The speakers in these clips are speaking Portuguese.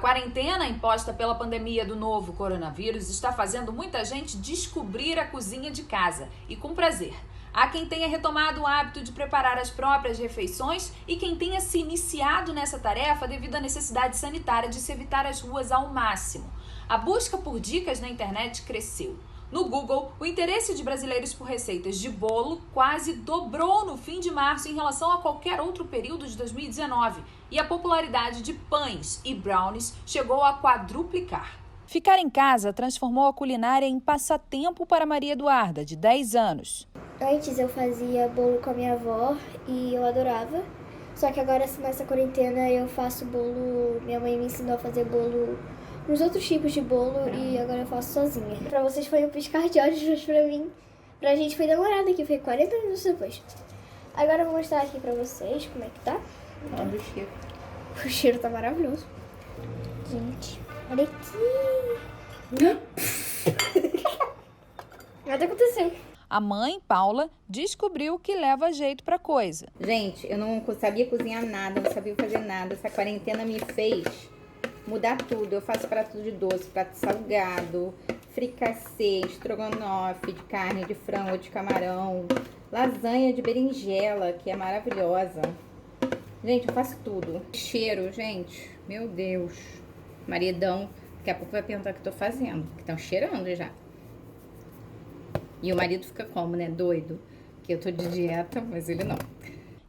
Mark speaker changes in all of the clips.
Speaker 1: quarentena imposta pela pandemia do novo coronavírus está fazendo muita gente descobrir a cozinha de casa e com prazer. Há quem tenha retomado o hábito de preparar as próprias refeições e quem tenha se iniciado nessa tarefa devido à necessidade sanitária de se evitar as ruas ao máximo. A busca por dicas na internet cresceu. No Google, o interesse de brasileiros por receitas de bolo quase dobrou no fim de março em relação a qualquer outro período de 2019 e a popularidade de pães e brownies chegou a quadruplicar. Ficar em casa transformou a culinária em passatempo para Maria Eduarda, de 10 anos.
Speaker 2: Antes eu fazia bolo com a minha avó e eu adorava, só que agora nessa quarentena eu faço bolo, minha mãe me ensinou a fazer bolo nos outros tipos de bolo e agora eu faço sozinha. Pra vocês foi um piscar de olhos, mas pra gente foi demorado, que foi 40 minutos depois. Agora eu vou mostrar aqui pra vocês como é que tá.
Speaker 3: Olha o cheiro.
Speaker 2: O cheiro tá maravilhoso. Gente, olha aqui. Nada aconteceu.
Speaker 1: A mãe, Paula, descobriu que leva jeito pra coisa.
Speaker 3: Gente, eu não sabia cozinhar nada, não sabia fazer nada. Essa quarentena me fez mudar tudo. Eu faço prato de doce, prato salgado, fricassê, estrogonofe de carne, de frango, de camarão, lasanha de berinjela, que é maravilhosa. Gente, eu faço tudo. Cheiro, gente, meu Deus. Maridão, daqui a pouco vai perguntar o que eu tô fazendo, que estão cheirando já. E o marido fica como, né? Doido. Que eu tô de dieta, mas ele não.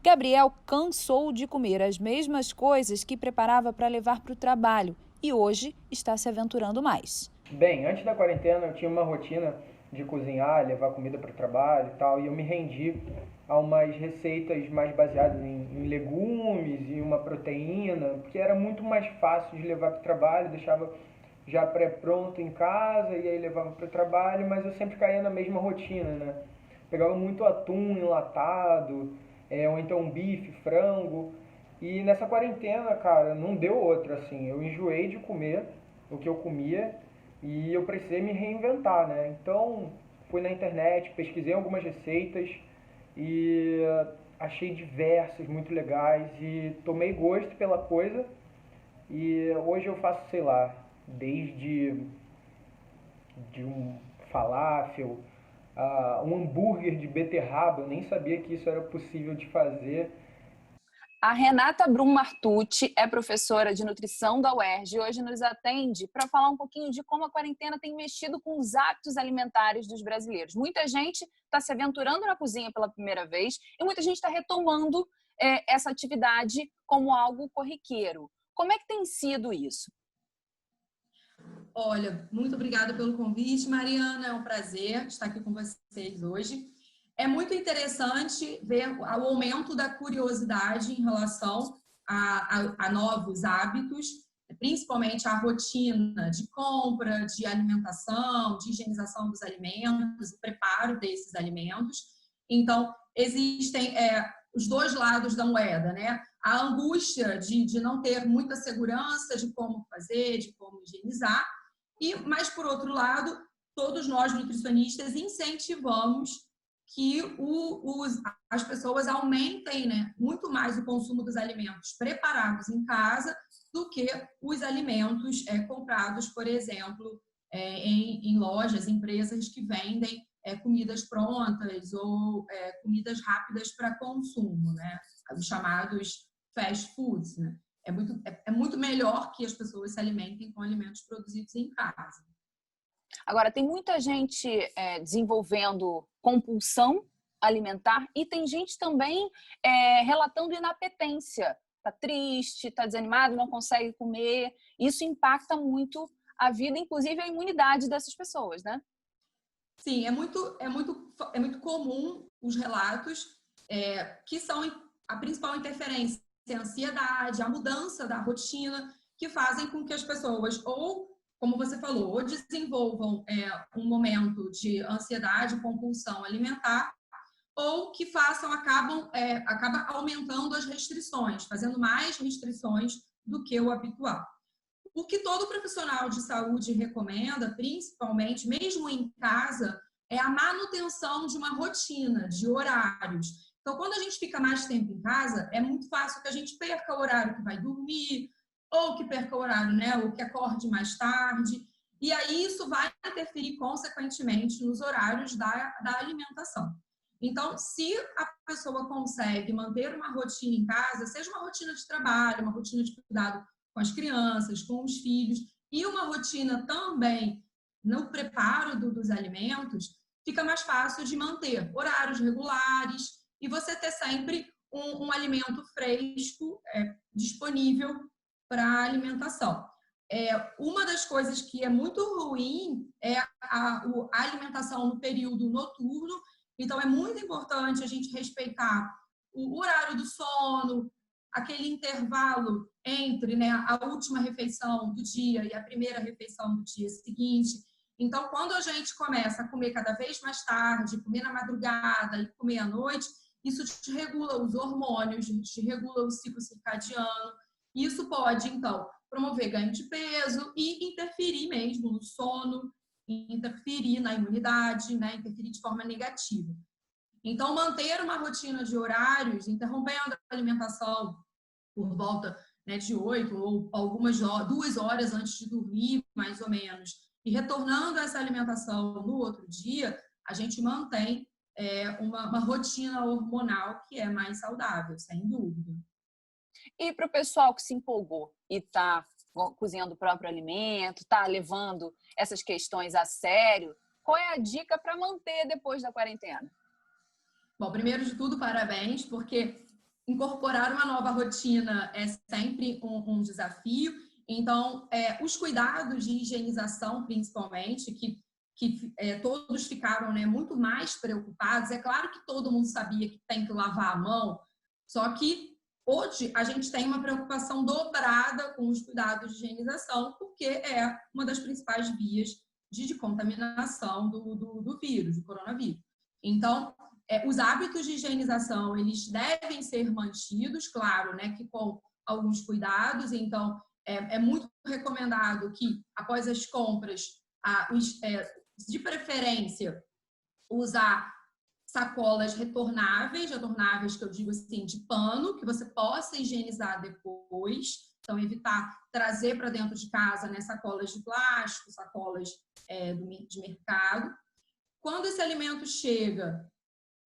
Speaker 1: Gabriel cansou de comer as mesmas coisas que preparava para levar para o trabalho e hoje está se aventurando mais.
Speaker 4: Bem, antes da quarentena eu tinha uma rotina de cozinhar, levar comida para o trabalho e tal, e eu me rendi a umas receitas mais baseadas em legumes e uma proteína, porque era muito mais fácil de levar para o trabalho, deixava já pré-pronto em casa e aí levava para o trabalho, mas eu sempre caía na mesma rotina, né? Pegava muito atum enlatado, ou então bife, frango, e nessa quarentena, cara, não deu outra, assim, eu enjoei de comer o que eu comia e eu precisei me reinventar, né? Então, fui na internet, pesquisei algumas receitas e achei diversas, muito legais e tomei gosto pela coisa e hoje eu faço, sei lá, desde um falafel, um hambúrguer de beterraba, eu nem sabia que isso era possível de fazer.
Speaker 1: A Renata Brum Martucci é professora de nutrição da UERJ e hoje nos atende para falar um pouquinho de como a quarentena tem mexido com os hábitos alimentares dos brasileiros. Muita gente está se aventurando na cozinha pela primeira vez e muita gente está retomando essa atividade como algo corriqueiro. Como é que tem sido isso?
Speaker 5: Olha, muito obrigada pelo convite, Mariana. É um prazer estar aqui com vocês hoje. É muito interessante ver o aumento da curiosidade em relação a novos hábitos, principalmente a rotina de compra, de alimentação, de higienização dos alimentos e preparo desses alimentos. Então, existem os dois lados da moeda, né? A angústia de não ter muita segurança de como fazer, de como higienizar, mas, por outro lado, todos nós nutricionistas incentivamos que as pessoas aumentem, né, muito mais o consumo dos alimentos preparados em casa do que os alimentos comprados, por exemplo, em lojas, empresas que vendem comidas prontas ou comidas rápidas para consumo, né, os chamados fast foods, né? É muito melhor que as pessoas se alimentem com alimentos produzidos em casa.
Speaker 1: Agora, tem muita gente desenvolvendo compulsão alimentar e tem gente também relatando inapetência. Está triste, está desanimado, não consegue comer. Isso impacta muito a vida, inclusive a imunidade dessas pessoas, né?
Speaker 5: Sim, é muito comum os relatos que são a principal interferência, a ansiedade, a mudança da rotina, que fazem com que as pessoas, ou, como você falou, ou desenvolvam um momento de ansiedade, compulsão alimentar, ou que acaba aumentando as restrições, fazendo mais restrições do que o habitual. O que todo profissional de saúde recomenda, principalmente, mesmo em casa, é a manutenção de uma rotina, de horários. Então, quando a gente fica mais tempo em casa, é muito fácil que a gente perca o horário que vai dormir, ou que perca o horário, né? Ou que acorde mais tarde. E aí isso vai interferir, consequentemente, nos horários da alimentação. Então, se a pessoa consegue manter uma rotina em casa, seja uma rotina de trabalho, uma rotina de cuidado com as crianças, com os filhos, e uma rotina também no preparo dos alimentos, fica mais fácil de manter horários regulares e você ter sempre um alimento fresco disponível para alimentação. Uma das coisas que é muito ruim é a alimentação no período noturno. Então, é muito importante a gente respeitar o horário do sono, aquele intervalo entre, né, a última refeição do dia e a primeira refeição do dia seguinte. Então, quando a gente começa a comer cada vez mais tarde, comer na madrugada e comer à noite, isso desregula os hormônios, desregula o ciclo circadiano. Isso pode, então, promover ganho de peso e interferir mesmo no sono, interferir na imunidade, né? Interferir de forma negativa. Então, manter uma rotina de horários, interrompendo a alimentação por volta, né, de 8 ou algumas 2 horas antes de dormir, mais ou menos, e retornando essa alimentação no outro dia, a gente mantém uma rotina hormonal que é mais saudável, sem dúvida.
Speaker 1: E para o pessoal que se empolgou e está cozinhando o próprio alimento, está levando essas questões a sério, qual é a dica para manter depois da quarentena?
Speaker 5: Bom, primeiro de tudo, parabéns, porque incorporar uma nova rotina é sempre um desafio. Então, os cuidados de higienização, principalmente, que todos ficaram, né, muito mais preocupados. É claro que todo mundo sabia que tem que lavar a mão, só que hoje a gente tem uma preocupação dobrada com os cuidados de higienização, porque é uma das principais vias de contaminação do vírus, do coronavírus. Então, os hábitos de higienização, eles devem ser mantidos, claro, né, que com alguns cuidados. Então, é muito recomendado que, após as compras, de preferência, usar sacolas retornáveis que eu digo assim, de pano, que você possa higienizar depois. Então, evitar trazer para dentro de casa, né, sacolas de plástico, sacolas de mercado. Quando esse alimento chega,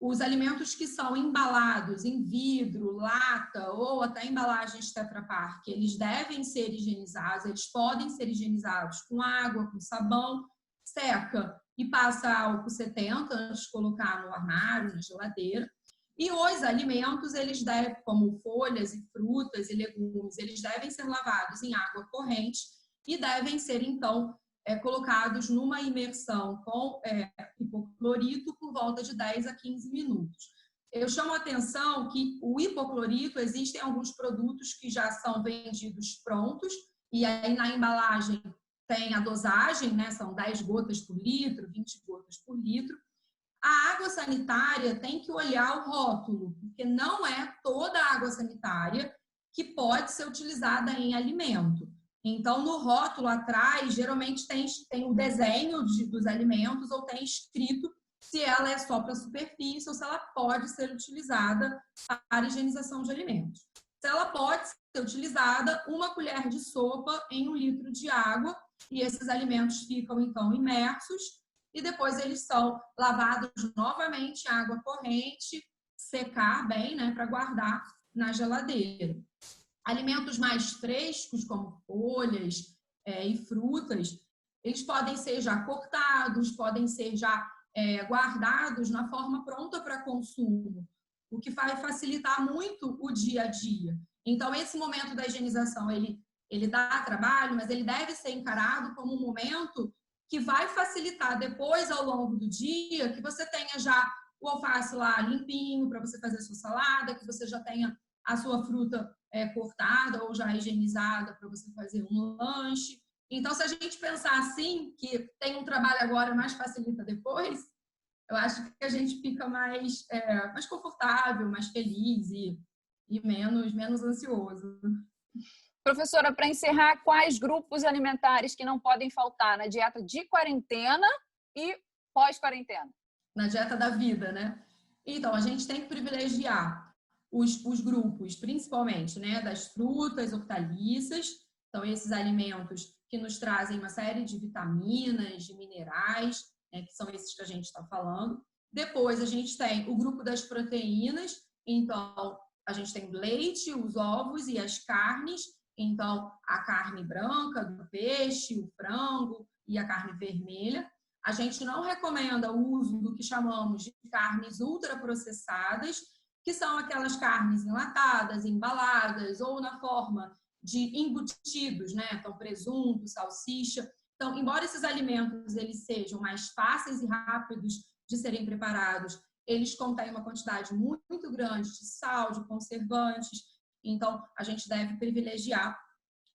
Speaker 5: os alimentos que são embalados em vidro, lata ou até embalagens Tetra Pak, eles devem ser higienizados, eles podem ser higienizados com água, com sabão, seca e passa álcool 70 antes de colocar no armário, na geladeira. E os alimentos, eles devem, como folhas e frutas e legumes, eles devem ser lavados em água corrente e devem ser, então, colocados numa imersão com hipoclorito por volta de 10 a 15 minutos. Eu chamo a atenção que o hipoclorito, existem alguns produtos que já são vendidos prontos, e aí na embalagem tem a dosagem, né? São 10 gotas por litro, 20 gotas por litro. A água sanitária tem que olhar o rótulo, porque não é toda a água sanitária que pode ser utilizada em alimento. Então, no rótulo atrás, geralmente tem o desenho dos alimentos ou tem escrito se ela é só para superfície ou se ela pode ser utilizada para higienização de alimentos. Se ela pode ser utilizada, 1 colher de sopa em 1 litro de água, e esses alimentos ficam, então, imersos, e depois eles são lavados novamente em água corrente, secar bem, né, para guardar na geladeira. Alimentos mais frescos, como folhas e frutas, eles podem ser já cortados, podem ser já guardados na forma pronta para consumo, o que vai facilitar muito o dia a dia. Então, esse momento da higienização, ele dá trabalho, mas ele deve ser encarado como um momento que vai facilitar depois, ao longo do dia, que você tenha já o alface lá limpinho para você fazer a sua salada, que você já tenha a sua fruta cortada ou já higienizada para você fazer um lanche. Então, se a gente pensar assim, que tem um trabalho agora, mas facilita depois, eu acho que a gente fica mais confortável, mais feliz e menos ansioso.
Speaker 1: Professora, para encerrar, quais grupos alimentares que não podem faltar na dieta de quarentena e pós-quarentena?
Speaker 5: Na dieta da vida, né? Então, a gente tem que privilegiar os grupos, principalmente, né, das frutas, hortaliças, Então, esses alimentos que nos trazem uma série de vitaminas, de minerais, né, que são esses que a gente está falando. Depois, a gente tem o grupo das proteínas. Então, a gente tem o leite, os ovos e as carnes. Então, a carne branca do peixe, o frango e a carne vermelha. A gente não recomenda o uso do que chamamos de carnes ultraprocessadas, que são aquelas carnes enlatadas, embaladas ou na forma de embutidos, né? Então, presunto, salsicha. Então, embora esses alimentos eles sejam mais fáceis e rápidos de serem preparados, eles contêm uma quantidade muito grande de sal, de conservantes. Então, a gente deve privilegiar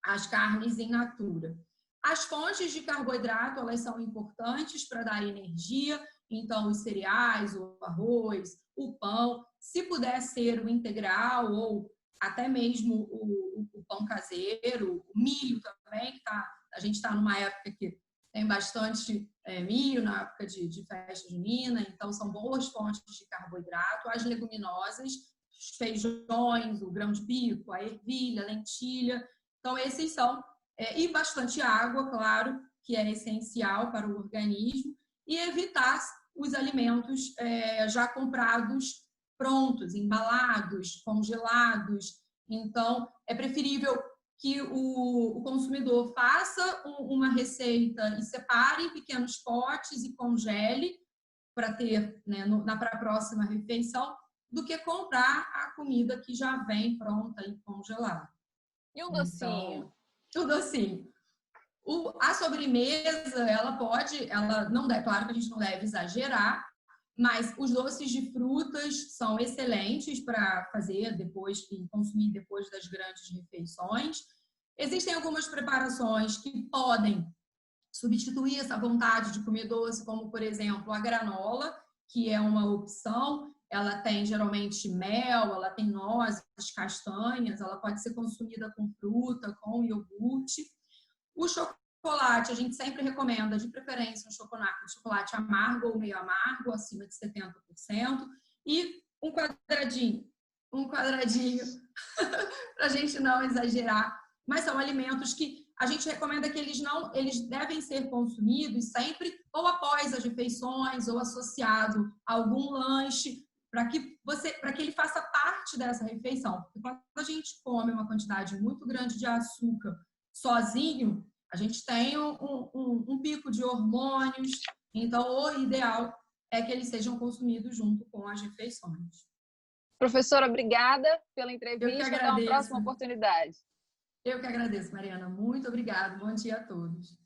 Speaker 5: as carnes in natura. As fontes de carboidrato, elas são importantes para dar energia. Então, os cereais, o arroz, o pão, se puder ser o integral ou até mesmo o pão caseiro, o milho também, que a gente está numa época que tem bastante milho, na época de festa junina, então são boas fontes de carboidrato. As leguminosas, os feijões, o grão de bico, a ervilha, a lentilha, então esses são, e bastante água, claro, que é essencial para o organismo, e evitar os alimentos já comprados prontos, embalados, congelados. Então, é preferível que o consumidor faça uma receita e separe em pequenos potes e congele para ter, né, para a próxima refeição, do que comprar a comida que já vem pronta e congelada.
Speaker 1: E um docinho?
Speaker 5: Então, o docinho. A sobremesa, ela não deve, claro que a gente não deve exagerar, mas os doces de frutas são excelentes para fazer depois e consumir depois das grandes refeições. Existem algumas preparações que podem substituir essa vontade de comer doce, como, por exemplo, a granola, que é uma opção. Ela tem geralmente mel, ela tem nozes, castanhas, ela pode ser consumida com fruta, com iogurte. O chocolate, a gente sempre recomenda, de preferência, um chocolate amargo ou meio amargo, acima de 70%, e um quadradinho, para a gente não exagerar, mas são alimentos que a gente recomenda que eles devem ser consumidos sempre ou após as refeições ou associado a algum lanche, para que ele faça parte dessa refeição. Porque quando a gente come uma quantidade muito grande de açúcar sozinho, a gente tem um pico de hormônios, então o ideal é que eles sejam consumidos junto com as refeições.
Speaker 1: Professora, obrigada pela entrevista.
Speaker 5: Eu que
Speaker 1: agradeço. Até uma próxima oportunidade.
Speaker 5: Eu que agradeço, Mariana. Muito obrigada. Bom dia a todos.